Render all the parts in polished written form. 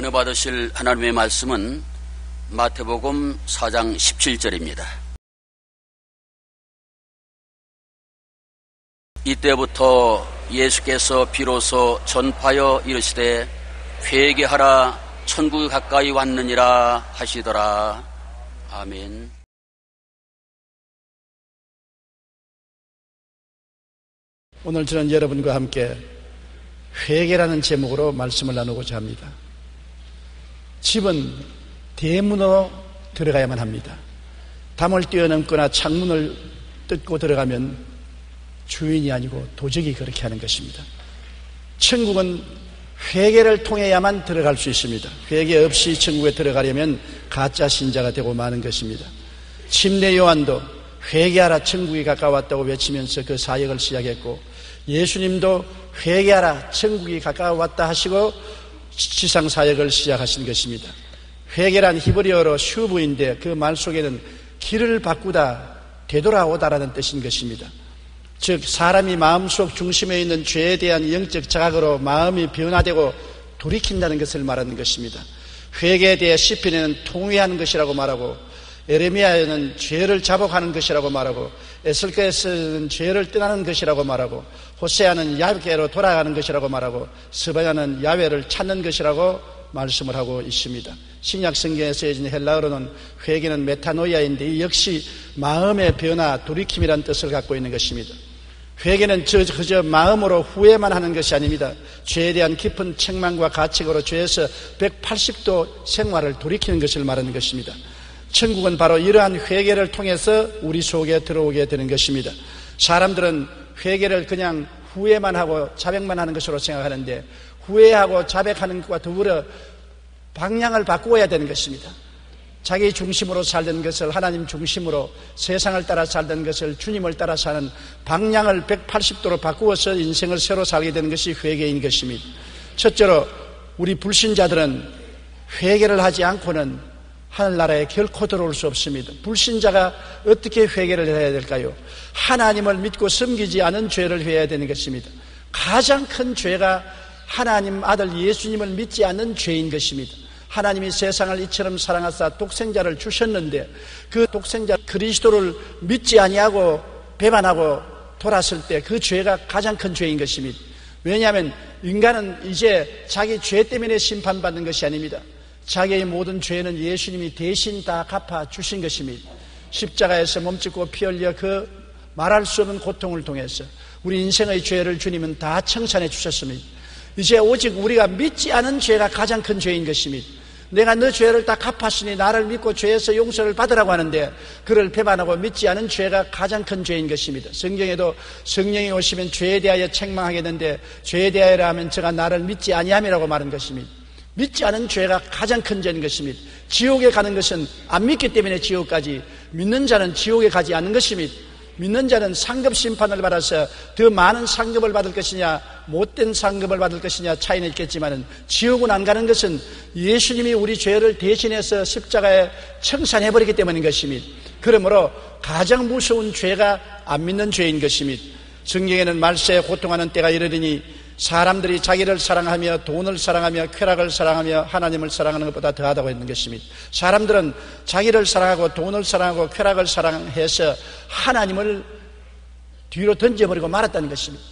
은혜 받으실 하나님의 말씀은 마태복음 4장 17절입니다. 이때부터 예수께서 비로소 전파하여 이르시되 회개하라 천국이 가까이 왔느니라 하시더라. 아멘. 오늘 저는 여러분과 함께 회개라는 제목으로 말씀을 나누고자 합니다. 집은 대문으로 들어가야만 합니다. 담을 뛰어넘거나 창문을 뜯고 들어가면 주인이 아니고 도적이 그렇게 하는 것입니다. 천국은 회개를 통해야만 들어갈 수 있습니다. 회개 없이 천국에 들어가려면 가짜 신자가 되고 마는 것입니다. 침례 요한도 회개하라 천국이 가까웠다고 외치면서 그 사역을 시작했고, 예수님도 회개하라 천국이 가까웠다 하시고 지상 사역을 시작하신 것입니다. 회개란 히브리어로 슈브인데 그 말 속에는 길을 바꾸다, 되돌아오다라는 뜻인 것입니다. 즉 사람이 마음속 중심에 있는 죄에 대한 영적 자각으로 마음이 변화되고 돌이킨다는 것을 말하는 것입니다. 회개에 대해 시편에는 통회하는 것이라고 말하고, 에레미야에는 죄를 자복하는 것이라고 말하고, 에스겔서는 죄를 떠나는 것이라고 말하고, 호세아는 야훼로 돌아가는 것이라고 말하고, 스바냐는 야훼를 찾는 것이라고 말씀을 하고 있습니다. 신약 성경에 쓰여진 헬라어로는 회개는 메타노이아인데 이 역시 마음의 변화, 돌이킴이라는 뜻을 갖고 있는 것입니다. 회개는 그저 마음으로 후회만 하는 것이 아닙니다. 죄에 대한 깊은 책망과 가책으로 죄에서 180도 생활을 돌이키는 것을 말하는 것입니다. 천국은 바로 이러한 회개를 통해서 우리 속에 들어오게 되는 것입니다. 사람들은 회개를 그냥 후회만 하고 자백만 하는 것으로 생각하는데, 후회하고 자백하는 것과 더불어 방향을 바꾸어야 되는 것입니다. 자기 중심으로 살던 것을 하나님 중심으로, 세상을 따라 살던 것을 주님을 따라 사는 방향을 180도로 바꾸어서 인생을 새로 살게 되는 것이 회개인 것입니다. 첫째로 우리 불신자들은 회개를 하지 않고는 하늘나라에 결코 들어올 수 없습니다. 불신자가 어떻게 회개를 해야 될까요? 하나님을 믿고 섬기지 않은 죄를 해야 되는 것입니다. 가장 큰 죄가 하나님 아들 예수님을 믿지 않는 죄인 것입니다. 하나님이 세상을 이처럼 사랑하사 독생자를 주셨는데 그 독생자 그리스도를 믿지 아니하고 배반하고 돌았을 때 그 죄가 가장 큰 죄인 것입니다. 왜냐하면 인간은 이제 자기 죄 때문에 심판받는 것이 아닙니다. 자기의 모든 죄는 예수님이 대신 다 갚아 주신 것입니다. 십자가에서 몸짓고 피 흘려 그 말할 수 없는 고통을 통해서 우리 인생의 죄를 주님은 다 청산해 주셨습니다. 이제 오직 우리가 믿지 않은 죄가 가장 큰 죄인 것입니다. 내가 너 죄를 다 갚았으니 나를 믿고 죄에서 용서를 받으라고 하는데 그를 배반하고 믿지 않은 죄가 가장 큰 죄인 것입니다. 성경에도 성령이 오시면 죄에 대하여 책망하게 되는데 죄에 대하여 하면 저가 나를 믿지 아니함이라고 말한 것입니다. 믿지 않은 죄가 가장 큰 죄인 것입니다. 지옥에 가는 것은 안 믿기 때문에 지옥까지, 믿는 자는 지옥에 가지 않는 것입니다. 믿는 자는 상급 심판을 받아서 더 많은 상급을 받을 것이냐 못된 상급을 받을 것이냐 차이는 있겠지만 지옥은 안 가는 것은 예수님이 우리 죄를 대신해서 십자가에 청산해버리기 때문인 것입니다. 그러므로 가장 무서운 죄가 안 믿는 죄인 것입니다. 성경에는 말세에 고통하는 때가 이르리니 사람들이 자기를 사랑하며 돈을 사랑하며 쾌락을 사랑하며 하나님을 사랑하는 것보다 더하다고 했는 것입니다. 사람들은 자기를 사랑하고 돈을 사랑하고 쾌락을 사랑해서 하나님을 뒤로 던져버리고 말았다는 것입니다.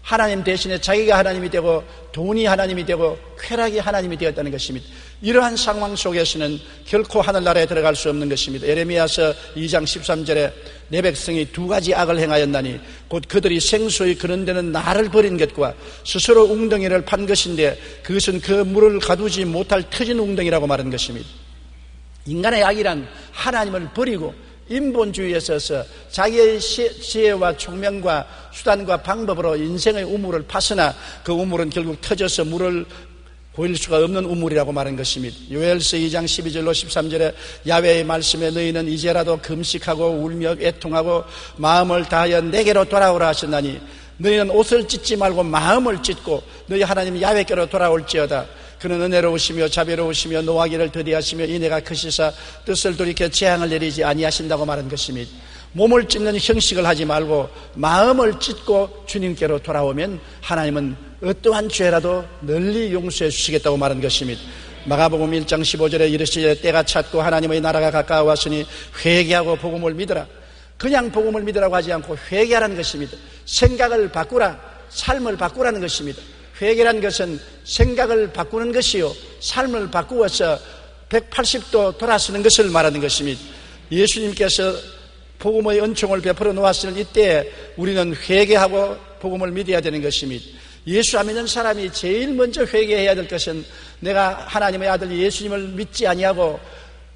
하나님 대신에 자기가 하나님이 되고 돈이 하나님이 되고 쾌락이 하나님이 되었다는 것입니다. 이러한 상황 속에서는 결코 하늘나라에 들어갈 수 없는 것입니다. 에레미야서 2장 13절에 내 백성이 두 가지 악을 행하였나니 곧 그들이 생수의 그런 데는 나를 버린 것과 스스로 웅덩이를 판 것인데 그것은 그 물을 가두지 못할 터진 웅덩이라고 말한 것입니다. 인간의 악이란 하나님을 버리고 인본주의에 서서 자기의 지혜와 총명과 수단과 방법으로 인생의 우물을 파서나 그 우물은 결국 터져서 물을 보일 수가 없는 우물이라고 말한 것입니다. 요엘서 2장 12절로 13절에 야훼의 말씀에 너희는 이제라도 금식하고 울며 애통하고 마음을 다하여 내게로 돌아오라 하셨나니 너희는 옷을 찢지 말고 마음을 찢고 너희 하나님 야훼께로 돌아올지어다. 그는 은혜로우시며 자비로우시며 노하기를 더디하시며 인애가 크시사 뜻을 돌이켜 재앙을 내리지 아니하신다고 말한 것입니다. 몸을 찢는 형식을 하지 말고 마음을 찢고 주님께로 돌아오면 하나님은 어떠한 죄라도 널리 용서해 주시겠다고 말한 것입니다. 마가복음 1장 15절에 이르시되 때가 찼고 하나님의 나라가 가까워왔으니 회개하고 복음을 믿으라. 그냥 복음을 믿으라고 하지 않고 회개하라는 것입니다. 생각을 바꾸라, 삶을 바꾸라는 것입니다. 회개라는 것은 생각을 바꾸는 것이요, 삶을 바꾸어서 180도 돌아서는 것을 말하는 것입니다. 예수님께서 복음의 은총을 베풀어 놓았을 이때 우리는 회개하고 복음을 믿어야 되는 것입니다. 예수 안 믿는 사람이 제일 먼저 회개해야 될 것은 내가 하나님의 아들 예수님을 믿지 아니하고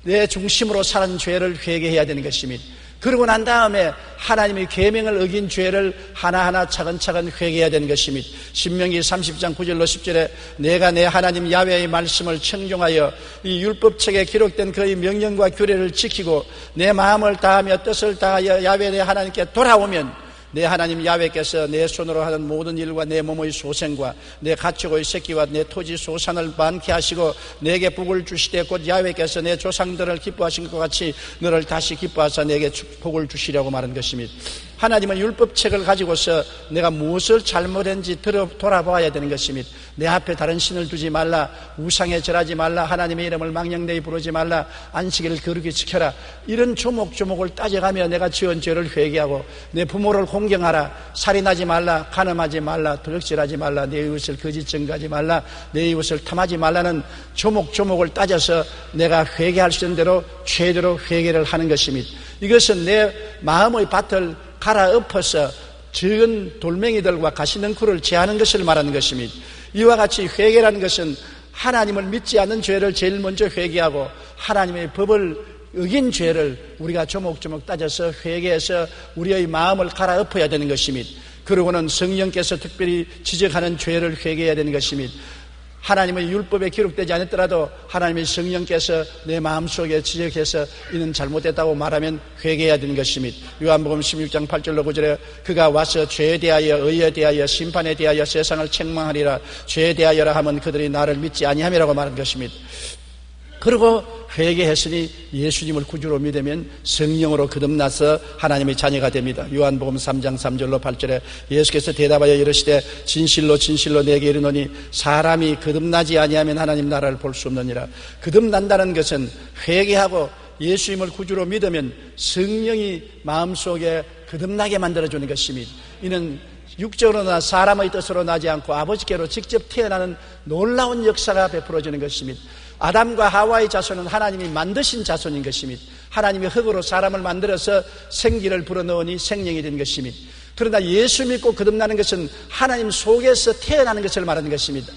내 중심으로 사는 죄를 회개해야 되는 것입니다. 그러고 난 다음에 하나님의 계명을 어긴 죄를 하나하나 차근차근 회개해야 되는 것입니다. 신명기 30장 9절로 10절에 내가 내 하나님 야훼의 말씀을 청종하여 이 율법책에 기록된 그의 명령과 규례를 지키고 내 마음을 다하며 뜻을 다하여 야훼 내 하나님께 돌아오면 내 하나님 야훼께서 내 손으로 하는 모든 일과 내 몸의 소생과 내 가축의 새끼와 내 토지 소산을 많게 하시고 내게 복을 주시되 곧 야훼께서 내 조상들을 기뻐하신 것 같이 너를 다시 기뻐하사 내게 복을 주시려고 말한 것입니다. 하나님은 율법책을 가지고서 내가 무엇을 잘못했는지 돌아봐야 되는 것입니다. 내 앞에 다른 신을 두지 말라, 우상에 절하지 말라, 하나님의 이름을 망령되이 부르지 말라, 안식일을 거룩히 지켜라. 이런 조목조목을 따져가며 내가 지은 죄를 회개하고 내 부모를 공경하라, 살인하지 말라, 간음하지 말라, 도적질하지 말라, 내 이웃을 거짓 증거하지 말라, 내 이웃을 탐하지 말라는 조목조목을 따져서 내가 회개할 수 있는 대로 최대로 회개를 하는 것입니다. 이것은 내 마음의 밭을 갈아엎어서 적은 돌멩이들과 가시덩굴을 제하는 것을 말하는 것입니다. 이와 같이 회개라는 것은 하나님을 믿지 않는 죄를 제일 먼저 회개하고 하나님의 법을 어긴 죄를 우리가 조목조목 따져서 회개해서 우리의 마음을 갈아엎어야 되는 것입니다. 그러고는 성령께서 특별히 지적하는 죄를 회개해야 되는 것입니다. 하나님의 율법에 기록되지 않았더라도 하나님의 성령께서 내 마음속에 지적해서 이는 잘못됐다고 말하면 회개해야 되는 것입니다. 요한복음 16장 8절로 9절에 그가 와서 죄에 대하여 의에 대하여 심판에 대하여 세상을 책망하리라. 죄에 대하여라 하면 그들이 나를 믿지 아니함이라고 말한 것입니다. 그리고 회개했으니 예수님을 구주로 믿으면 성령으로 거듭나서 하나님의 자녀가 됩니다. 요한복음 3장 3절로 8절에 예수께서 대답하여 이르시되 진실로 진실로 내게 이르노니 사람이 거듭나지 아니하면 하나님 나라를 볼 수 없느니라. 거듭난다는 것은 회개하고 예수님을 구주로 믿으면 성령이 마음속에 거듭나게 만들어주는 것입니다. 이는 육적으로나 사람의 뜻으로 나지 않고 아버지께로 직접 태어나는 놀라운 역사가 베풀어지는 것입니다. 아담과 하와의 자손은 하나님이 만드신 자손인 것입니다. 하나님이 흙으로 사람을 만들어서 생기를 불어넣으니 생명이 된 것입니다. 그러나 예수 믿고 거듭나는 것은 하나님 속에서 태어나는 것을 말하는 것입니다.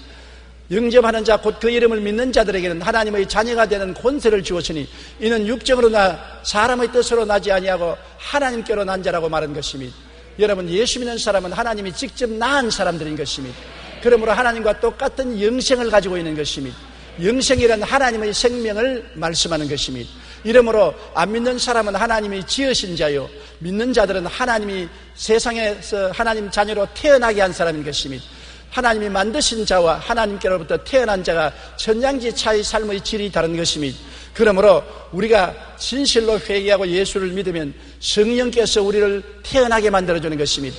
영접하는 자 곧 그 이름을 믿는 자들에게는 하나님의 자녀가 되는 권세를 주었으니 이는 육적으로나 사람의 뜻으로 나지 아니하고 하나님께로 난 자라고 말한 것입니다. 여러분, 예수 믿는 사람은 하나님이 직접 낳은 사람들인 것입니다. 그러므로 하나님과 똑같은 영생을 가지고 있는 것입니다. 영생이란 하나님의 생명을 말씀하는 것입니다. 이러므로 안 믿는 사람은 하나님이 지으신 자요, 믿는 자들은 하나님이 세상에서 하나님 자녀로 태어나게 한 사람인 것입니다. 하나님이 만드신 자와 하나님께로부터 태어난 자가 천양지 차이 삶의 질이 다른 것입니다. 그러므로 우리가 진실로 회개하고 예수를 믿으면 성령께서 우리를 태어나게 만들어주는 것입니다.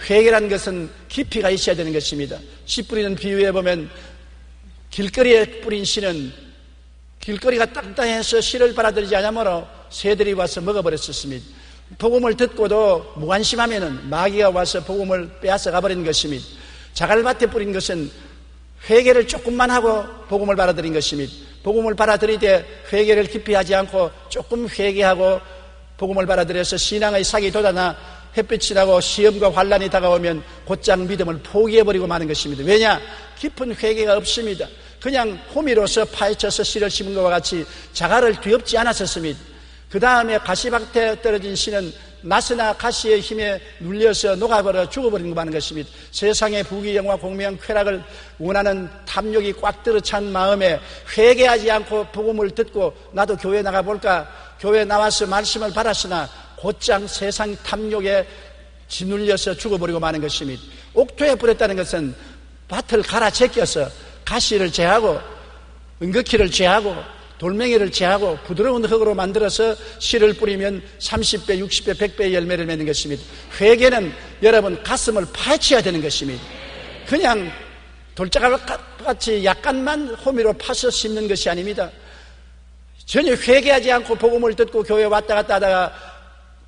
회개라는 것은 깊이가 있어야 되는 것입니다. 씨 뿌리는 비유에 보면 길거리에 뿌린 씨는 길거리가 땅땅해서 씨를 빨아들이지 않으므로 새들이 와서 먹어버렸었습니다. 복음을 듣고도 무관심하면 마귀가 와서 복음을 빼앗아 가버리는 것입니다. 자갈밭에 뿌린 것은 회개를 조금만 하고 복음을 받아들인 것입니다. 복음을 받아들이되 회개를 깊이 하지 않고 조금 회개하고 복음을 받아들여서 신앙의 sak이 돋아나 햇빛이 나고 시험과 환란이 다가오면 곧장 믿음을 포기해버리고 마는 것입니다. 왜냐? 깊은 회개가 없습니다. 그냥 호미로서 파헤쳐서 씨를 심은 것과 같이 자갈을 뒤엎지 않았었습니다. 그 다음에 가시밭에 떨어진 씨는 낫으나 가시의 힘에 눌려서 녹아버려 죽어버리는 거 하는 것입니다. 세상의 부귀영화 공명 쾌락을 원하는 탐욕이 꽉 들어찬 마음에 회개하지 않고 복음을 듣고 나도 교회 나가볼까, 교회 나와서 말씀을 받았으나 곧장 세상 탐욕에 짓눌려서 죽어버리고 마는 것입니다. 옥토에 뿌렸다는 것은 밭을 갈아 제껴서 가시를 제하고 은거키를 제하고 돌멩이를 제하고 부드러운 흙으로 만들어서 씨를 뿌리면 30배, 60배, 100배의 열매를 맺는 것입니다. 회개는 여러분 가슴을 파헤쳐야 되는 것입니다. 그냥 돌짝같이 약간만 호미로 파서 심는 것이 아닙니다. 전혀 회개하지 않고 복음을 듣고 교회에 왔다 갔다 하다가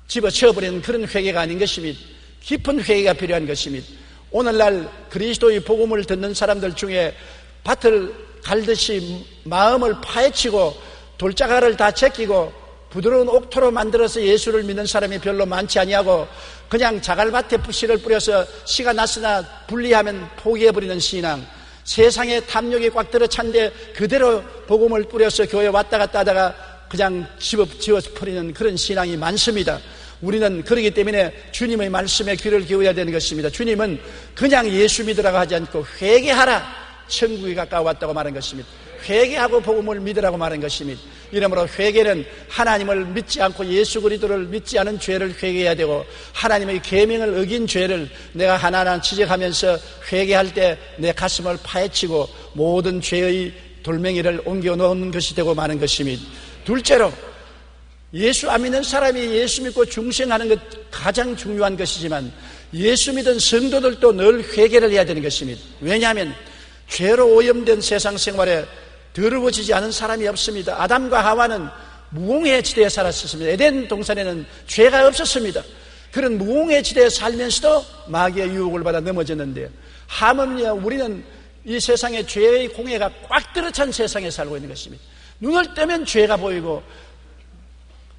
집어치워버리는 그런 회개가 아닌 것입니다. 깊은 회개가 필요한 것입니다. 오늘날 그리스도의 복음을 듣는 사람들 중에 밭을 갈듯이 마음을 파헤치고 돌자갈을 다 제끼고 부드러운 옥토로 만들어서 예수를 믿는 사람이 별로 많지 아니하고 그냥 자갈밭에 씨를 뿌려서 씨가 났으나 분리하면 포기해버리는 신앙, 세상에 탐욕이 꽉 들어 찬데 그대로 복음을 뿌려서 교회 왔다 갔다 하다가 그냥 지워버리는 그런 신앙이 많습니다. 우리는 그렇기 때문에 주님의 말씀에 귀를 기울여야 되는 것입니다. 주님은 그냥 예수 믿으라고 하지 않고 회개하라, 천국이 가까워왔다고 말한 것입니다. 회개하고 복음을 믿으라고 말한 것입니다. 이러므로 회개는 하나님을 믿지 않고 예수 그리스도를 믿지 않은 죄를 회개해야 되고, 하나님의 계명을 어긴 죄를 내가 하나하나 지적하면서 회개할 때 내 가슴을 파헤치고 모든 죄의 돌멩이를 옮겨 놓는 것이 되고 마는 것입니다. 둘째로, 예수 안 믿는 사람이 예수 믿고 중생하는 것 가장 중요한 것이지만 예수 믿은 성도들도 늘 회개를 해야 되는 것입니다. 왜냐하면 죄로 오염된 세상 생활에 더러워지지 않은 사람이 없습니다. 아담과 하와는 무공의 지대에 살았었습니다. 에덴 동산에는 죄가 없었습니다. 그런 무공의 지대에 살면서도 마귀의 유혹을 받아 넘어졌는데요, 하물며 우리는 이 세상에 죄의 공해가 꽉 들어찬 세상에 살고 있는 것입니다. 눈을 뜨면 죄가 보이고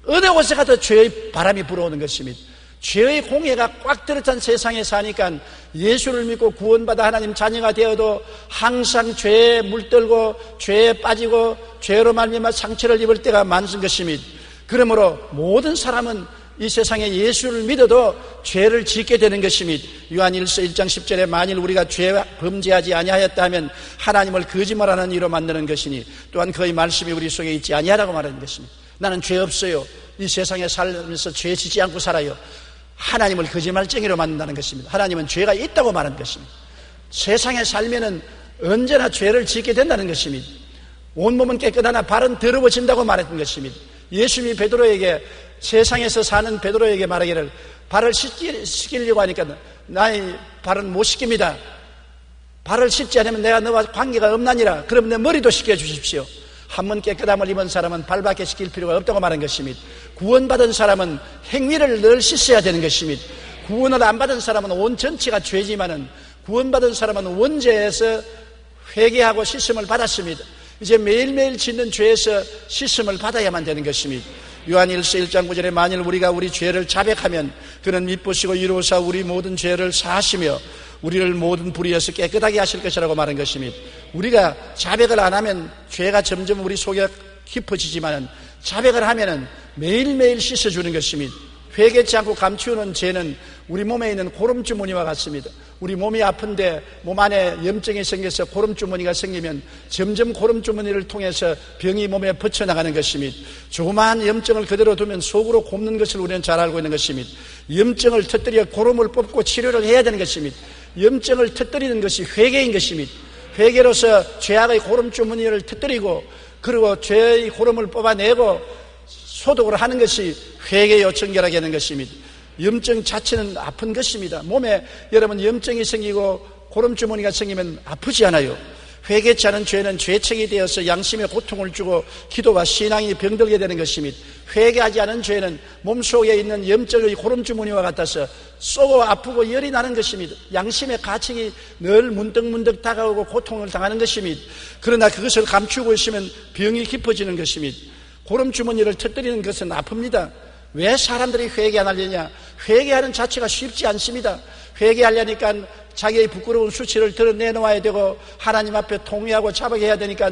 어느 곳에 가도 죄의 바람이 불어오는 것입니다. 죄의 공해가 꽉 들어찬 세상에 사니까 예수를 믿고 구원받아 하나님 자녀가 되어도 항상 죄에 물들고 죄에 빠지고 죄로 말미암아 상처를 입을 때가 많은 것입니다. 그러므로 모든 사람은 이 세상에 예수를 믿어도 죄를 짓게 되는 것입니다. 요한일서 1장 10절에 만일 우리가 죄 범죄하지 아니하였다 하면 하나님을 거짓말하는 이로 만드는 것이니 또한 그의 말씀이 우리 속에 있지 아니하라고 말하는 것입니다. 나는 죄 없어요. 이 세상에 살면서 죄 짓지 않고 살아요. 하나님을 거짓말쟁이로 만든다는 것입니다. 하나님은 죄가 있다고 말하는 것입니다. 세상에 살면은 언제나 죄를 짓게 된다는 것입니다. 온몸은 깨끗하나 발은 더러워진다고 말했던 것입니다. 예수님이 베드로에게, 세상에서 사는 베드로에게 말하기를 발을 씻기려고 하니까 나의 발은 못 씻깁니다. 발을 씻지 않으면 내가 너와 관계가 없나니라. 그럼 내 머리도 씻겨주십시오. 한 번 깨끗함을 입은 사람은 발밖에 씻길 필요가 없다고 말한 것입니다. 구원받은 사람은 행위를 늘 씻어야 되는 것입니다. 구원을 안 받은 사람은 온 전체가 죄지만은 구원받은 사람은 원죄에서 회개하고 씻음을 받았습니다. 이제 매일매일 짓는 죄에서 씻음을 받아야만 되는 것입니다. 요한일서 1장 9절에 만일 우리가 우리 죄를 자백하면 그는 미쁘시고 이로사 우리 모든 죄를 사하시며 우리를 모든 불의에서 깨끗하게 하실 것이라고 말한 것입니다. 우리가 자백을 안 하면 죄가 점점 우리 속에 깊어지지만 자백을 하면은 매일매일 씻어주는 것입니다. 회개치 않고 감추는 죄는 우리 몸에 있는 고름주머니와 같습니다. 우리 몸이 아픈데 몸 안에 염증이 생겨서 고름주머니가 생기면 점점 고름주머니를 통해서 병이 몸에 퍼쳐나가는 것입니다. 조그마한 염증을 그대로 두면 속으로 곱는 것을 우리는 잘 알고 있는 것입니다. 염증을 터뜨려 고름을 뽑고 치료를 해야 되는 것입니다. 염증을 터뜨리는 것이 회개인 것입니다. 회개로서 죄악의 고름주머니를 터뜨리고 그리고 죄의 고름을 뽑아내고 소독을 하는 것이 회개 요청결하게 하는 것입니다. 염증 자체는 아픈 것입니다. 몸에 여러분 염증이 생기고 고름주머니가 생기면 아프지 않아요. 회개치 않은 죄는 죄책이 되어서 양심에 고통을 주고 기도와 신앙이 병들게 되는 것입니다. 회개하지 않은 죄는 몸속에 있는 염증의 고름주머니와 같아서 쏘고 아프고 열이 나는 것입니다. 양심의 가책이 늘 문득문득 다가오고 고통을 당하는 것입니다. 그러나 그것을 감추고 있으면 병이 깊어지는 것입니다. 고름주머니를 터뜨리는 것은 아픕니다. 왜 사람들이 회개 안 하려냐? 회개하는 자체가 쉽지 않습니다. 회개하려니까 자기의 부끄러운 수치를 드러내놓아야 되고 하나님 앞에 통회하고 자박해야 되니까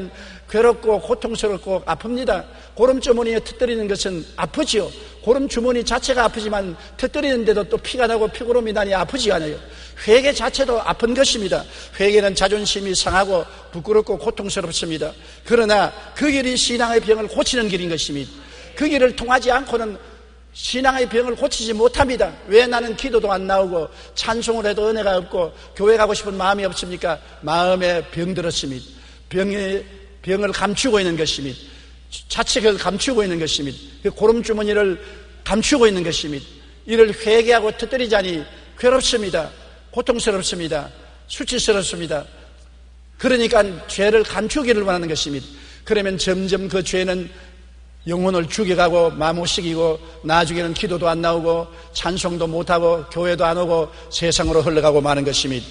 괴롭고 고통스럽고 아픕니다. 고름주머니에 터뜨리는 것은 아프지요. 고름주머니 자체가 아프지만 터뜨리는데도 또 피가 나고 피고름이 나니 아프지 않아요. 회개 자체도 아픈 것입니다. 회개는 자존심이 상하고 부끄럽고 고통스럽습니다. 그러나 그 길이 신앙의 병을 고치는 길인 것입니다. 그 길을 통하지 않고는 신앙의 병을 고치지 못합니다. 왜 나는 기도도 안 나오고 찬송을 해도 은혜가 없고 교회 가고 싶은 마음이 없습니까? 마음에 병 들었습니다. 병을 감추고 있는 것입니다. 자책을 감추고 있는 것입니다. 고름주머니를 감추고 있는 것입니다. 이를 회개하고 터뜨리자니 괴롭습니다. 고통스럽습니다. 수치스럽습니다. 그러니까 죄를 감추기를 원하는 것입니다. 그러면 점점 그 죄는 영혼을 죽여가고 마모시키고 나중에는 기도도 안 나오고 찬송도 못하고 교회도 안 오고 세상으로 흘러가고 마는 것입니다.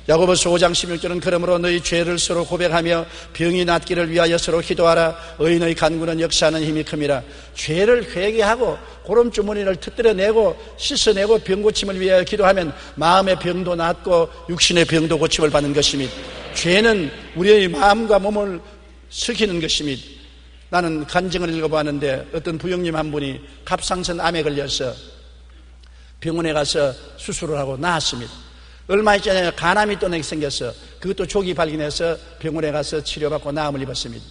야고보서 5장 16절은 그러므로 너희 죄를 서로 고백하며 병이 낫기를 위하여 서로 기도하라. 의인의 간구는 역사하는 힘이 큽니다. 죄를 회개하고 고름주머니를 터뜨려내고 씻어내고 병 고침을 위하여 기도하면 마음의 병도 낫고 육신의 병도 고침을 받는 것입니다. 죄는 우리의 마음과 몸을 스키는 것입니다. 나는 간증을 읽어보았는데 어떤 부형님 한 분이 갑상선 암에 걸려서 병원에 가서 수술을 하고 나았습니다. 얼마 전에 간암이 또 생겨서 그것도 조기 발견해서 병원에 가서 치료받고 나음을 입었습니다.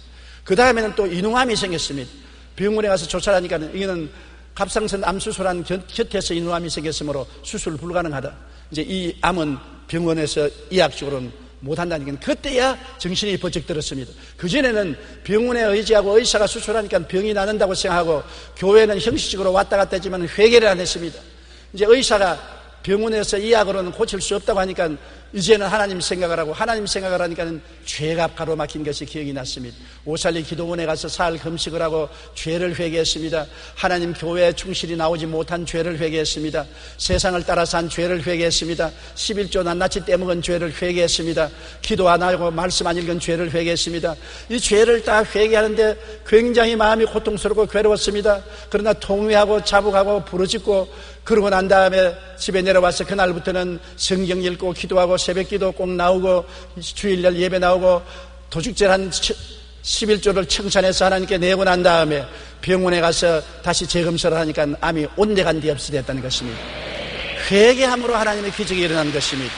그 다음에는 또 인후암이 생겼습니다. 병원에 가서 조사를 하니까 이거는 갑상선 암 수술한 곁에서 인후암이 생겼으므로 수술 불가능하다. 이제 이 암은 병원에서 의학적으로는 못한다니까 그때야 정신이 번쩍 들었습니다. 그전에는 병원에 의지하고 의사가 수술하니까 병이 나는다고 생각하고 교회는 형식적으로 왔다 갔다 했지만 회개를 안 했습니다. 이제 의사가 병원에서 의학으로는 고칠 수 없다고 하니까 이제는 하나님 생각을 하고 하나님 생각을 하니까 죄가 가로막힌 것이 기억이 났습니다. 오살리 기도원에 가서 사흘 금식을 하고 죄를 회개했습니다. 하나님 교회에 충실히 나오지 못한 죄를 회개했습니다. 세상을 따라서 한 죄를 회개했습니다. 11조 낱낱이 떼먹은 죄를 회개했습니다. 기도 안 하고 말씀 안 읽은 죄를 회개했습니다. 이 죄를 다 회개하는데 굉장히 마음이 고통스럽고 괴로웠습니다. 그러나 통회하고 자복하고 부르짖고 그러고 난 다음에 집에 내려와서 그날부터는 성경 읽고 기도하고 새벽기도 꼭 나오고 주일날 예배 나오고 도축절 한 11조를 청산해서 하나님께 내고 난 다음에 병원에 가서 다시 재검사를 하니까 암이 온데간데 없어졌다는 것입니다. 회개함으로 하나님의 기적이 일어난 것입니다.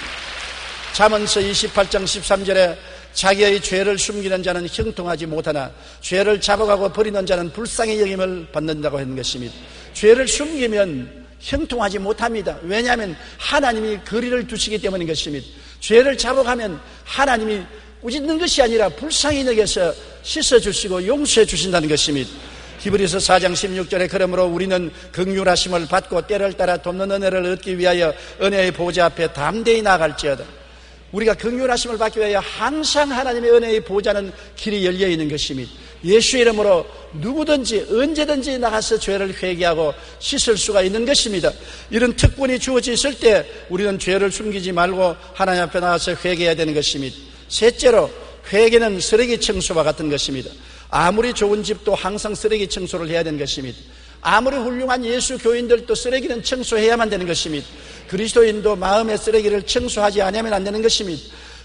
잠언서 28장 13절에 자기의 죄를 숨기는 자는 형통하지 못하나 죄를 잡아가고 버리는 자는 불쌍히 여김을 받는다고 하는 것입니다. 죄를 숨기면 형통하지 못합니다. 왜냐하면 하나님이 거리를 두시기 때문인 것입니다. 죄를 잡아가면 하나님이 꾸짖는 것이 아니라 불쌍히 여겨서 씻어주시고 용서해 주신다는 것입니다. 히브리서 4장 16절에 그러므로 우리는 긍휼하심을 받고 때를 따라 돕는 은혜를 얻기 위하여 은혜의 보좌 앞에 담대히 나아갈지어다. 우리가 긍휼하심을 받기 위하여 항상 하나님의 은혜의 보좌는 길이 열려 있는 것입니다. 예수 이름으로 누구든지 언제든지 나가서 죄를 회개하고 씻을 수가 있는 것입니다. 이런 특권이 주어져 있을 때 우리는 죄를 숨기지 말고 하나님 앞에 나가서 회개해야 되는 것입니다. 셋째로 회개는 쓰레기 청소와 같은 것입니다. 아무리 좋은 집도 항상 쓰레기 청소를 해야 되는 것입니다. 아무리 훌륭한 예수 교인들도 쓰레기는 청소해야만 되는 것입니다. 그리스도인도 마음의 쓰레기를 청소하지 않으면 안 되는 것입니다.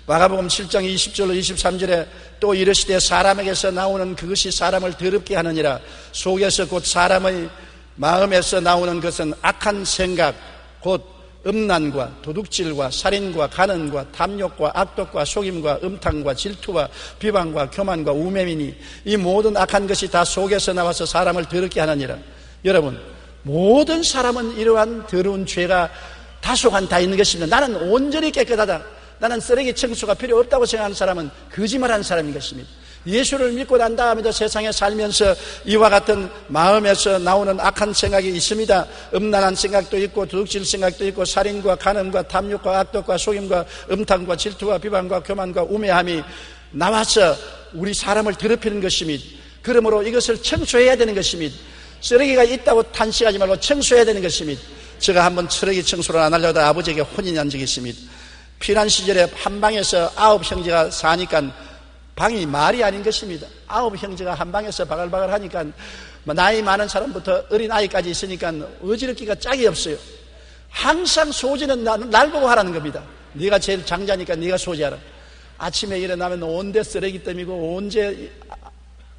마가복음 7장 20절로 23절에 또 이르시되 사람에게서 나오는 그것이 사람을 더럽게 하느니라. 속에서 곧 사람의 마음에서 나오는 것은 악한 생각 곧 음란과 도둑질과 살인과 간음과 탐욕과 악독과 속임과 음탕과 질투와 비방과 교만과 우매이니 이 모든 악한 것이 다 속에서 나와서 사람을 더럽게 하느니라. 여러분, 모든 사람은 이러한 더러운 죄가 다소간 다 있는 것입니다. 나는 온전히 깨끗하다, 나는 쓰레기 청소가 필요 없다고 생각하는 사람은 거짓말하는 사람인 것입니다. 예수를 믿고 난 다음에도 세상에 살면서 이와 같은 마음에서 나오는 악한 생각이 있습니다. 음란한 생각도 있고 도둑질 생각도 있고 살인과 간음과 탐욕과 악독과 속임과 음탕과 질투와 비방과 교만과 우매함이 나와서 우리 사람을 더럽히는 것입니다. 그러므로 이것을 청소해야 되는 것입니다. 쓰레기가 있다고 탄식하지 말고 청소해야 되는 것입니다. 제가 한번 쓰레기 청소를 안 하려다 아버지에게 혼인이 난 적이 있습니다. 피난 시절에 한 방에서 9 형제가 사니까 방이 말이 아닌 것입니다. 9 형제가 한 방에서 바글바글 하니까 나이 많은 사람부터 어린 아이까지 있으니까 어지럽기가 짝이 없어요. 항상 소지는 날 보고 하라는 겁니다. 네가 제일 장자니까 네가 소지하라. 아침에 일어나면 온데 쓰레기 뜸이고 온데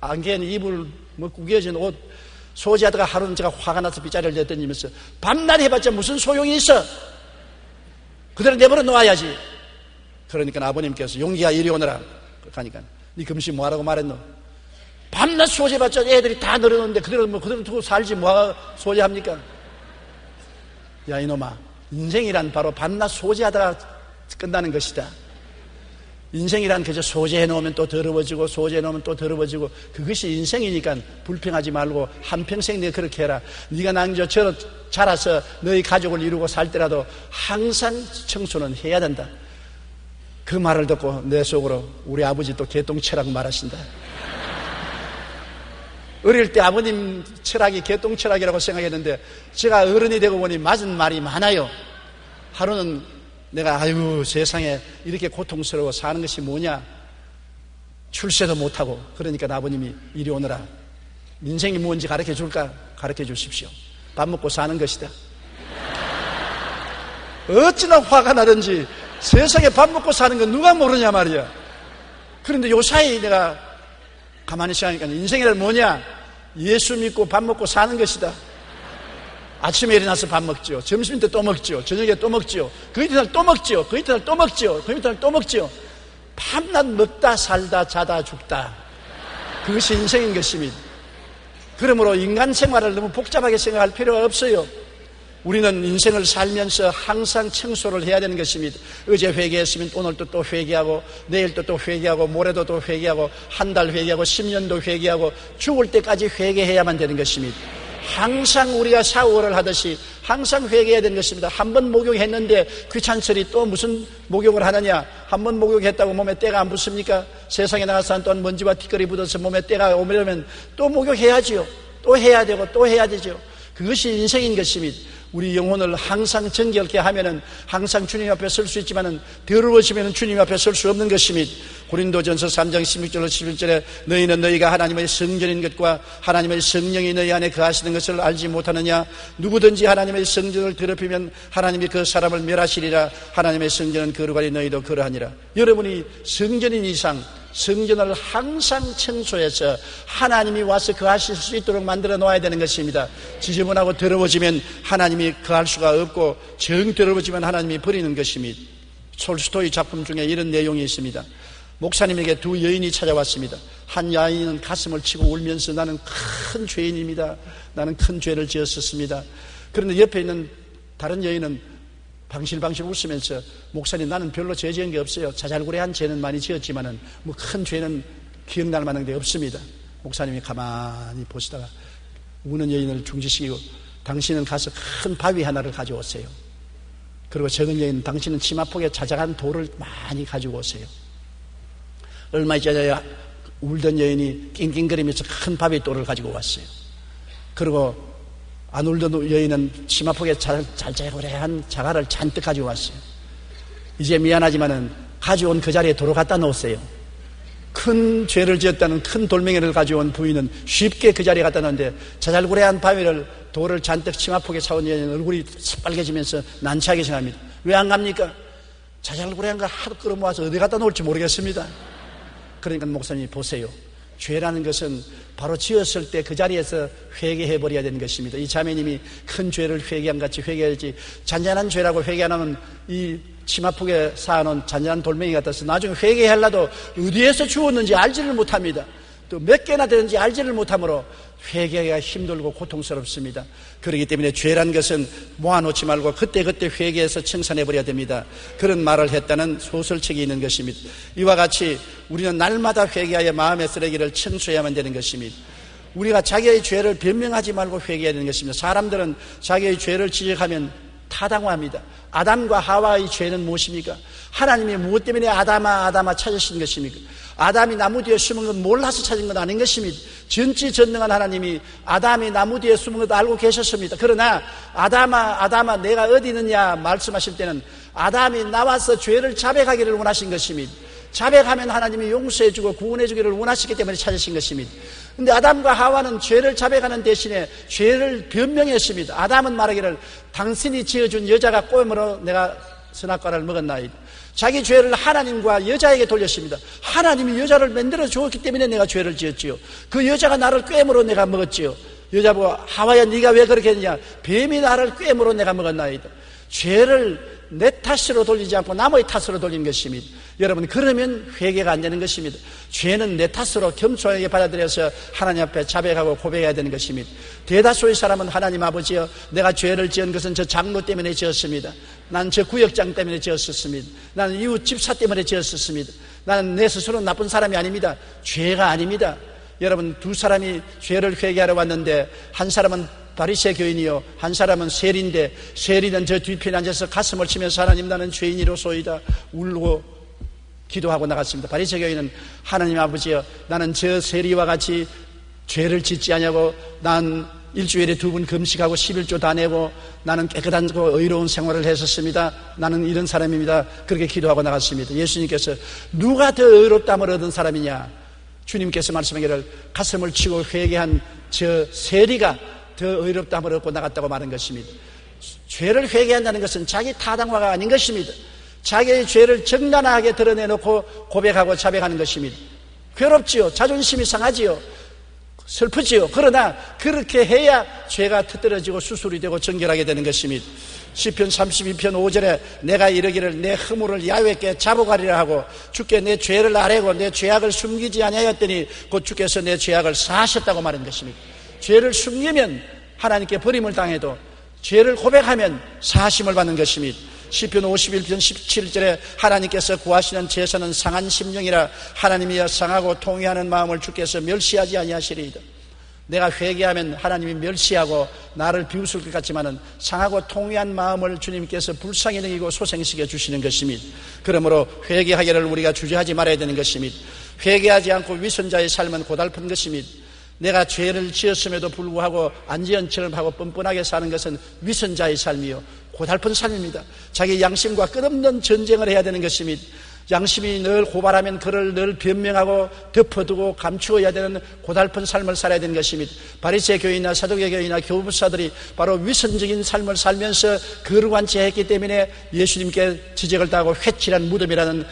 안개는 이불 구겨진 옷 소지하다가 하루는 제가 화가 나서 빗자리를 내던지면서 밤낮 해봤자 무슨 소용이 있어? 그대로 내버려 놓아야지. 그러니까 아버님께서 용기야 이리 오너라 가니까 네 금시 뭐하라고 말했노? 밤낮 소지해봤자 애들이 다 늘어놓는데 그대로 두고 살지 뭐가 소지합니까? 야 이놈아, 인생이란 바로 밤낮 소지하다가 끝나는 것이다. 인생이란 그저 소재해 놓으면 또 더러워지고 소재해 놓으면 또 더러워지고 그것이 인생이니까 불평하지 말고 한평생 내가 그렇게 해라. 네가 낭저처럼 자라서 너희 가족을 이루고 살 때라도 항상 청소는 해야 된다. 그 말을 듣고 내 속으로 우리 아버지 또 개똥철학 말하신다. 어릴 때 아버님 철학이 개똥철학이라고 생각했는데 제가 어른이 되고 보니 맞은 말이 많아요. 하루는 내가 아유 세상에 이렇게 고통스러워 사는 것이 뭐냐, 출세도 못하고, 그러니까 아버님이 이리 오너라, 인생이 뭔지 가르쳐 줄까? 가르쳐 주십시오. 밥 먹고 사는 것이다. 어찌나 화가 나든지 세상에 밥 먹고 사는 건 누가 모르냐 말이야. 그런데 요 사이 내가 가만히 생각하니까 인생이란 뭐냐? 예수 믿고 밥 먹고 사는 것이다. 아침에 일어나서 밥 먹죠. 점심 때 또 먹죠. 저녁에 또 먹죠. 그 이튿날 또 먹죠. 그 이튿날 또 먹죠. 그 이튿날 또 먹죠. 밤낮 먹다 살다 자다 죽다. 그것이 인생인 것입니다. 그러므로 인간 생활을 너무 복잡하게 생각할 필요가 없어요. 우리는 인생을 살면서 항상 청소를 해야 되는 것입니다. 어제 회개했으면 오늘도 또 회개하고, 내일도 또 회개하고, 모레도 또 회개하고, 한 달 회개하고, 10년도 회개하고, 죽을 때까지 회개해야만 되는 것입니다. 항상 우리가 샤워를 하듯이 항상 회개해야 되는 것입니다. 한 번 목욕했는데 귀찮으니 또 무슨 목욕을 하느냐? 한 번 목욕했다고 몸에 때가 안 붙습니까? 세상에 나가서 또한 먼지와 티끌이 묻어서 몸에 때가 오면 또 목욕해야지요. 또 해야 되고 또 해야 되죠. 그것이 인생인 것입니다. 우리 영혼을 항상 정결케 하면은 항상 주님 앞에 설 수 있지만은 더러워지면은 주님 앞에 설 수 없는 것입니다. 고린도전서 3장 16절로 11절에 너희는 너희가 하나님의 성전인 것과 하나님의 성령이 너희 안에 거하시는 것을 알지 못하느냐? 누구든지 하나님의 성전을 더럽히면 하나님이 그 사람을 멸하시리라. 하나님의 성전은 거룩하니 너희도 그러하니라. 여러분이 성전인 이상 성전을 항상 청소해서 하나님이 와서 거하실 수 있도록 만들어 놓아야 되는 것입니다. 지저분하고 더러워지면 하나님이 거할 수가 없고 정 더러워지면 하나님이 버리는 것입니다. 톨스토이 작품 중에 이런 내용이 있습니다. 목사님에게 두 여인이 찾아왔습니다. 한 여인은 가슴을 치고 울면서 나는 큰 죄인입니다. 나는 큰 죄를 지었었습니다. 그런데 옆에 있는 다른 여인은 방실방실 웃으면서 목사님 나는 별로 죄 지은 게 없어요. 자잘구레한 죄는 많이 지었지만은 뭐 큰 죄는 기억날 만한 게 없습니다. 목사님이 가만히 보시다가 우는 여인을 중지시키고 당신은 가서 큰 바위 하나를 가져오세요. 그리고 적은 여인 당신은 치마폭에 자작한 돌을 많이 가지고 오세요. 얼마 있자야 울던 여인이 낑낑거리면서 큰 바위 돌을 가지고 왔어요. 그리고 안 울던 여인은 치마폭에 잘잘구레한 자갈을 잔뜩 가지고 왔어요. 이제 미안하지만은 가져온 그 자리에 돌을 갖다 놓으세요. 큰 죄를 지었다는 큰 돌멩이를 가져온 부인은 쉽게 그 자리에 갖다 놓는데 자잘구레한 바위를 돌을 잔뜩 치마폭에 사온 여인은 얼굴이 새빨개지면서 난처하게 생각합니다. 왜 안 갑니까? 자잘구레한 걸 하도 끌어모아서 어디 갖다 놓을지 모르겠습니다. 그러니까 목사님이 보세요. 죄라는 것은 바로 지었을 때 그 자리에서 회개해버려야 되는 것입니다. 이 자매님이 큰 죄를 회개한 같이 회개할지 잔잔한 죄라고 회개 안 하면 이 치마폭에 쌓아놓은 잔잔한 돌멩이 같아서 나중에 회개하려도 어디에서 주웠는지 알지를 못합니다. 또 몇 개나 되는지 알지를 못하므로 회개하기가 힘들고 고통스럽습니다. 그렇기 때문에 죄란 것은 모아놓지 말고 그때그때 회개해서 청산해버려야 됩니다. 그런 말을 했다는 소설책이 있는 것입니다. 이와 같이 우리는 날마다 회개하여 마음의 쓰레기를 청소해야만 되는 것입니다. 우리가 자기의 죄를 변명하지 말고 회개해야 되는 것입니다. 사람들은 자기의 죄를 지적하면 타당화합니다. 아담과 하와의 죄는 무엇입니까? 하나님이 무엇 때문에 아담아 찾으신 것입니까? 아담이 나무 뒤에 숨은 건 몰라서 찾은 건 아닌 것입니다. 전지전능한 하나님이 아담이 나무 뒤에 숨은 것도 알고 계셨습니다. 그러나 아담아 내가 어디 있느냐 말씀하실 때는 아담이 나와서 죄를 자백하기를 원하신 것입니다. 자백하면 하나님이 용서해주고 구원해주기를 원하시기 때문에 찾으신 것입니다. 그런데 아담과 하와는 죄를 자백하는 대신에 죄를 변명했습니다. 아담은 말하기를 당신이 지어준 여자가 꼬임으로 내가 선악과를 먹었나이다. 자기 죄를 하나님과 여자에게 돌렸습니다. 하나님이 여자를 만들어 주었기 때문에 내가 죄를 지었지요. 그 여자가 나를 꿰므로 내가 먹었지요. 여자보고 하와야 네가 왜 그렇게 했냐? 뱀이 나를 꿰므로 내가 먹었나이다. 죄를 내 탓으로 돌리지 않고 남의 탓으로 돌린 것입니다. 여러분 그러면 회개가 안 되는 것입니다. 죄는 내 탓으로 겸손하게 받아들여서 하나님 앞에 자백하고 고백해야 되는 것입니다. 대다수의 사람은 하나님 아버지여 내가 죄를 지은 것은 저 장로 때문에 지었습니다. 나는 저 구역장 때문에 지었었습니다. 나는 이웃 집사 때문에 지었었습니다. 나는 내 스스로 나쁜 사람이 아닙니다. 죄가 아닙니다. 여러분 두 사람이 죄를 회개하러 왔는데 한 사람은 바리새 교인이요 한 사람은 세리인데 세리는 저 뒤편에 앉아서 가슴을 치면서 하나님 나는 죄인이로소이다 울고 기도하고 나갔습니다. 바리새 교인은 하나님 아버지여, 나는 저 세리와 같이 죄를 짓지 않냐고, 난 일주일에 2번 금식하고 11조 다 내고 나는 깨끗한 의로운 생활을 했었습니다. 나는 이런 사람입니다. 그렇게 기도하고 나갔습니다. 예수님께서 누가 더 의롭다함을 얻은 사람이냐? 주님께서 말씀하기를 가슴을 치고 회개한 저 세리가 더 의롭다함을 얻고 나갔다고 말한 것입니다. 죄를 회개한다는 것은 자기 타당화가 아닌 것입니다. 자기의 죄를 정당하게 드러내놓고 고백하고 자백하는 것입니다. 괴롭지요. 자존심이 상하지요. 슬프지요. 그러나 그렇게 해야 죄가 터뜨려지고 수술이 되고 정결하게 되는 것입니다. 시편 32편 5절에 내가 이르기를 내 허물을 야훼께 잡아가리라 하고 주께 내 죄를 아뢰고 내 죄악을 숨기지 아니하였더니 곧 주께서 내 죄악을 사하셨다고 말한 것입니다. 죄를 숨기면 하나님께 버림을 당해도 죄를 고백하면 사하심을 받는 것입니다. 시편 51편 17절에 하나님께서 구하시는 제사는 상한 심령이라 하나님이여 상하고 통회하는 마음을 주께서 멸시하지 아니하시리이다. 내가 회개하면 하나님이 멸시하고 나를 비웃을 것 같지만은 상하고 통회한 마음을 주님께서 불쌍히 여기고 소생시켜 주시는 것입니다. 그러므로 회개하기를 우리가 주저하지 말아야 되는 것입니다. 회개하지 않고 위선자의 삶은 고달픈 것입니다. 내가 죄를 지었음에도 불구하고 안지연처럼 하고 뻔뻔하게 사는 것은 위선자의 삶이요 고달픈 삶입니다. 자기 양심과 끝없는 전쟁을 해야 되는 것입니다. 양심이 늘 고발하면 그를 늘 변명하고 덮어두고 감추어야 되는 고달픈 삶을 살아야 되는 것입니다. 바리새 교인이나 사두개 교인이나 교부사들이 바로 위선적인 삶을 살면서 거룩한 죄 했기 때문에 예수님께 지적을 당하고 회칠한 무덤이라는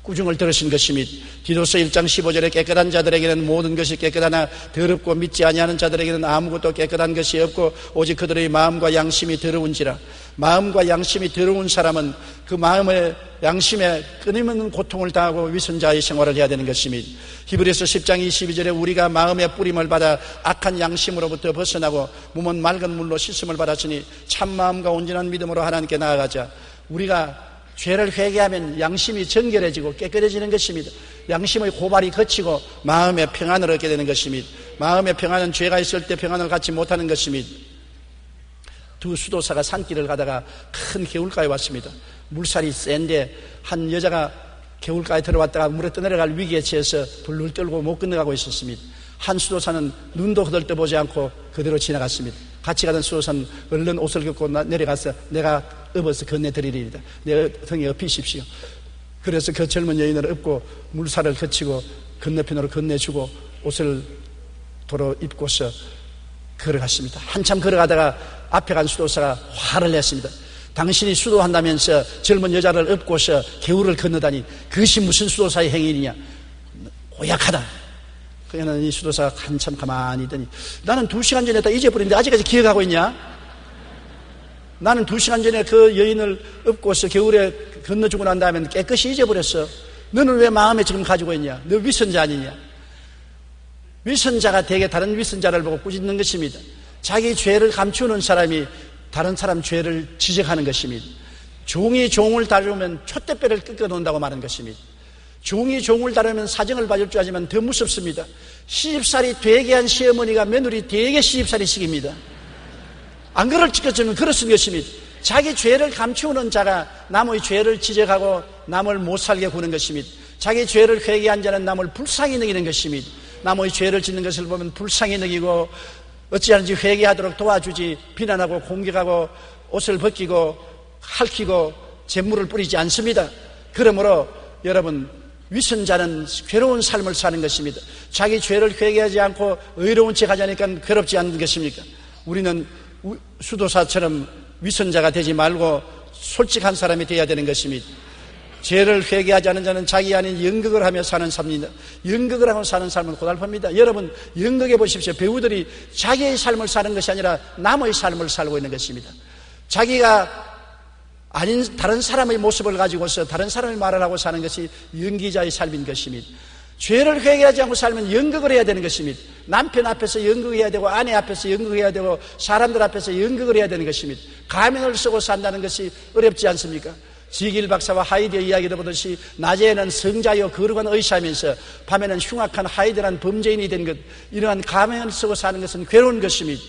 꾸중을 들으신 것입니다. 디도서 1장 15절에 깨끗한 자들에게는 모든 것이 깨끗하나 더럽고 믿지 아니하는 자들에게는 아무것도 깨끗한 것이 없고 오직 그들의 마음과 양심이 더러운지라. 마음과 양심이 더러운 사람은 그 마음의 양심에 끊임없는 고통을 당하고 위선자의 생활을 해야 되는 것입니다. 히브리서 10장 22절에 우리가 마음의 뿌림을 받아 악한 양심으로부터 벗어나고 몸은 맑은 물로 씻음을 받았으니 참마음과 온전한 믿음으로 하나님께 나아가자. 우리가 죄를 회개하면 양심이 정결해지고 깨끗해지는 것입니다. 양심의 고발이 거치고 마음의 평안을 얻게 되는 것입니다. 마음의 평안은 죄가 있을 때 평안을 갖지 못하는 것입니다. 두 수도사가 산길을 가다가 큰 개울가에 왔습니다. 물살이 센데 한 여자가 개울가에 들어왔다가 물에 떠내려갈 위기에 처해서 불을 떨고 못 건너가고 있었습니다. 한 수도사는 눈도 허들떠보지 않고 그대로 지나갔습니다. 같이 가던 수도사는 얼른 옷을 걷고 내려가서 내가 업어서 건네드리리이다. 내 등에 업히십시오. 그래서 그 젊은 여인을 업고 물살을 거치고 건너편으로 건네주고 옷을 도로 입고서 걸어갔습니다. 한참 걸어가다가 앞에 간 수도사가 화를 냈습니다. 당신이 수도한다면서 젊은 여자를 업고서 개울을 건너다니 그것이 무슨 수도사의 행위냐. 고약하다. 그러나 이 수도사가 한참 가만히 있더니 나는 2시간 전에 다 잊어버렸는데 아직까지 기억하고 있냐? 나는 2시간 전에 그 여인을 업고서 겨울에 건너주고 난 다음에 깨끗이 잊어버렸어. 너는 왜 마음에 지금 가지고 있냐? 너 위선자 아니냐? 위선자가 대개 다른 위선자를 보고 꾸짖는 것입니다. 자기 죄를 감추는 사람이 다른 사람 죄를 지적하는 것입니다. 종이 종을 다루면 촛대뼈를 꺾어놓는다고 말하는 것입니다. 종이 종을 다루면 사정을 봐줄 줄 알지만 더 무섭습니다. 시집살이 되게 한 시어머니가 며느리 되게 시집살이 시킵니다. 안 그럴 것처럼 그렇은 것입니다. 자기 죄를 감추는 자가 남의 죄를 지적하고 남을 못 살게 구는 것입니다. 자기 죄를 회개한 자는 남을 불쌍히 여기는 것입니다. 남의 죄를 짓는 것을 보면 불쌍히 여기고 어찌하는지 회개하도록 도와주지 비난하고 공격하고 옷을 벗기고 핥히고 잿물을 뿌리지 않습니다. 그러므로 여러분 위선자는 괴로운 삶을 사는 것입니다. 자기 죄를 회개하지 않고 의로운 척 하자니까 괴롭지 않는 것입니까? 우리는 수도사처럼 위선자가 되지 말고 솔직한 사람이 되어야 되는 것입니다. 죄를 회개하지 않은 자는 자기 아닌 연극을 하며 사는 삶입니다. 연극을 하고 사는 삶은 고달픕니다. 여러분 연극해 보십시오. 배우들이 자기의 삶을 사는 것이 아니라 남의 삶을 살고 있는 것입니다. 자기가 아닌 다른 사람의 모습을 가지고서 다른 사람의 말을 하고 사는 것이 연기자의 삶인 것입니다. 죄를 회개하지 않고 살면 연극을 해야 되는 것입니다. 남편 앞에서 연극해야 되고 아내 앞에서 연극해야 되고 사람들 앞에서 연극을 해야 되는 것입니다. 가면을 쓰고 산다는 것이 어렵지 않습니까? 지길 박사와 하이드의 이야기를 보듯이 낮에는 성자여 거룩한 의사하면서 밤에는 흉악한 하이드란 범죄인이 된 것, 이러한 가면을 쓰고 사는 것은 괴로운 것입니다.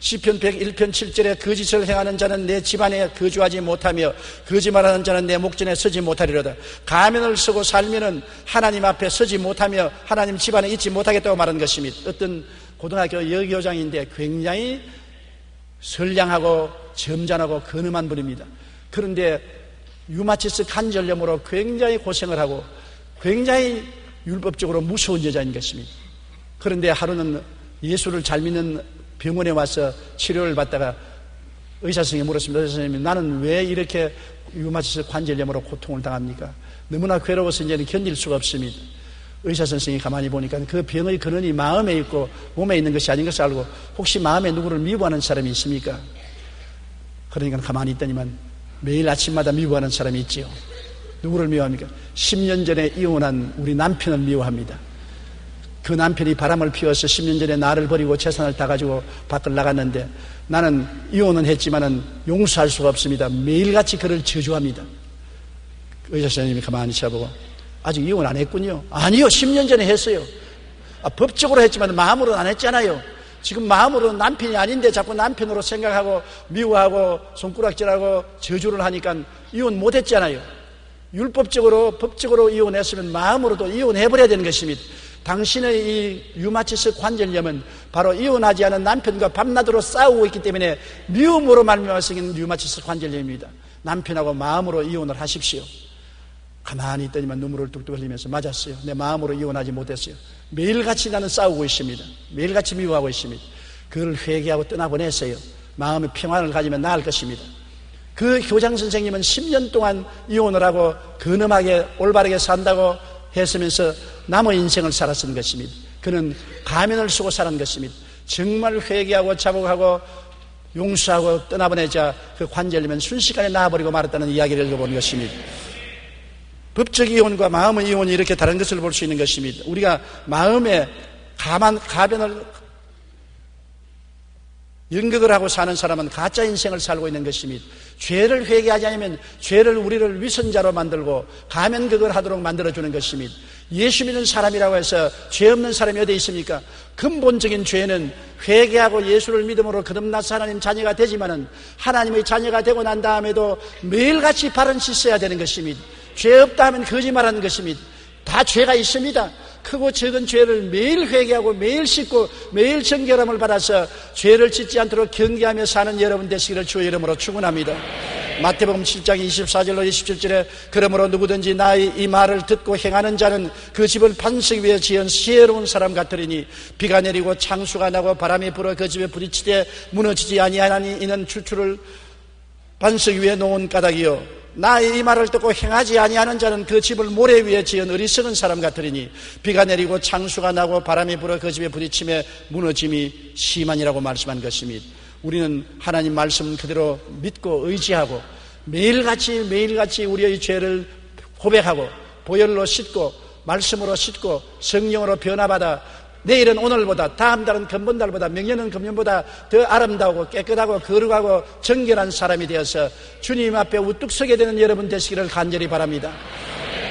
시편 101편 7절에 거짓을 행하는 자는 내 집안에 거주하지 못하며 거짓말하는 자는 내 목전에 서지 못하리로다. 가면을 쓰고 살면은 하나님 앞에 서지 못하며 하나님 집안에 있지 못하겠다고 말하는 것입니다. 어떤 고등학교 여교장인데 굉장히 선량하고 점잖하고 근엄한 분입니다. 그런데 류마티스 관절염으로 굉장히 고생을 하고 굉장히 율법적으로 무서운 여자인 것입니다. 그런데 하루는 예수를 잘 믿는 병원에 와서 치료를 받다가 의사 선생님이 물었습니다. 의사 선생님이 나는 왜 이렇게 류마티스 관절염으로 고통을 당합니까? 너무나 괴로워서 이제는 견딜 수가 없습니다. 의사 선생님이 가만히 보니까 그 병의 근원이 마음에 있고 몸에 있는 것이 아닌 것을 알고 혹시 마음에 누구를 미워하는 사람이 있습니까? 그러니까 가만히 있더니만 매일 아침마다 미워하는 사람이 있지요. 누구를 미워합니까? 10년 전에 이혼한 우리 남편을 미워합니다. 그 남편이 바람을 피워서 10년 전에 나를 버리고 재산을 다 가지고 밖을 나갔는데 나는 이혼은 했지만은 용서할 수가 없습니다. 매일같이 그를 저주합니다. 의사 선생님이 가만히 쳐다보고 아직 이혼 안 했군요. 아니요, 10년 전에 했어요. 법적으로 했지만 마음으로는 안 했잖아요. 지금 마음으로는 남편이 아닌데 자꾸 남편으로 생각하고 미워하고 손가락질하고 저주를 하니까 이혼 못 했잖아요. 율법적으로 법적으로 이혼했으면 마음으로도 이혼해버려야 되는 것입니다. 당신의 이 류마티스 관절염은 바로 이혼하지 않은 남편과 밤낮으로 싸우고 있기 때문에 미움으로 말미암아 생긴 류마티스 관절염입니다. 남편하고 마음으로 이혼을 하십시오. 가만히 있더니만 눈물을 뚝뚝 흘리면서 맞았어요. 내 마음으로 이혼하지 못했어요. 매일같이 나는 싸우고 있습니다. 매일같이 미워하고 있습니다. 그걸 회개하고 떠나보냈어요. 마음의 평안을 가지면 나을 것입니다. 그 교장 선생님은 10년 동안 이혼을 하고 근엄하게 올바르게 산다고 했으면서 남의 인생을 살았던 것입니다. 그는 가면을 쓰고 살은 것입니다. 정말 회개하고 자복하고 용서하고 떠나보내자 그 관절염은 순식간에 나아버리고 말았다는 이야기를 읽어보는 것입니다. 법적 이혼과 마음의 이혼이 이렇게 다른 것을 볼 수 있는 것입니다. 우리가 마음에 가변을 연극을 하고 사는 사람은 가짜 인생을 살고 있는 것입니다. 죄를 회개하지 않으면 죄를 우리를 위선자로 만들고 가면극을 하도록 만들어주는 것입니다. 예수 믿는 사람이라고 해서 죄 없는 사람이 어디 있습니까? 근본적인 죄는 회개하고 예수를 믿음으로 거듭나서 하나님 자녀가 되지만은 하나님의 자녀가 되고 난 다음에도 매일같이 발은 씻어야 되는 것입니다. 죄 없다 하면 거짓말하는 것입니다. 다 죄가 있습니다. 크고 적은 죄를 매일 회개하고 매일 씻고 매일 정결함을 받아서 죄를 짓지 않도록 경계하며 사는 여러분 되시기를 주의 이름으로 축원합니다. 마태복음 7장 24절로 27절에 그러므로 누구든지 나의 이 말을 듣고 행하는 자는 그 집을 반석 위에 지은 지혜로운 사람 같으리니 비가 내리고 창수가 나고 바람이 불어 그 집에 부딪히되 무너지지 아니하나니 이는 추출을 반석 위에 놓은 까닭이요 나의 이 말을 듣고 행하지 아니하는 자는 그 집을 모래 위에 지은 어리석은 사람 같으리니 비가 내리고 창수가 나고 바람이 불어 그 집에 부딪히며 무너짐이 심하니라고 말씀한 것입니다. 우리는 하나님 말씀 그대로 믿고 의지하고 매일같이 우리의 죄를 고백하고 보혈로 씻고 말씀으로 씻고 성령으로 변화받아 내일은 오늘보다 다음 달은 금번달보다 명년은 금년보다 더 아름다우고 깨끗하고 거룩하고 정결한 사람이 되어서 주님 앞에 우뚝 서게 되는 여러분 되시기를 간절히 바랍니다.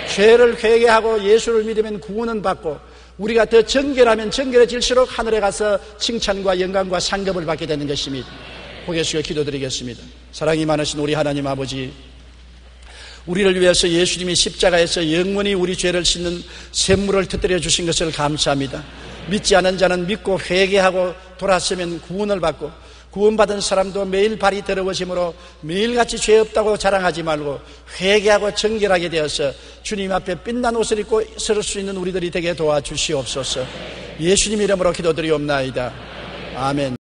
죄를 회개하고 예수를 믿으면 구원은 받고 우리가 더 정결하면 정결해질수록 하늘에 가서 칭찬과 영광과 상급을 받게 되는 것입니다. 고개 숙여 기도드리겠습니다. 사랑이 많으신 우리 하나님 아버지, 우리를 위해서 예수님이 십자가에서 영원히 우리 죄를 씻는 샘물을 터뜨려 주신 것을 감사합니다. 믿지 않은 자는 믿고 회개하고 돌아서면 구원을 받고 구원받은 사람도 매일 발이 더러워짐으로 매일같이 죄 없다고 자랑하지 말고 회개하고 정결하게 되어서 주님 앞에 빛난 옷을 입고 설 수 있는 우리들이 되게 도와주시옵소서. 예수님 이름으로 기도드리옵나이다. 아멘.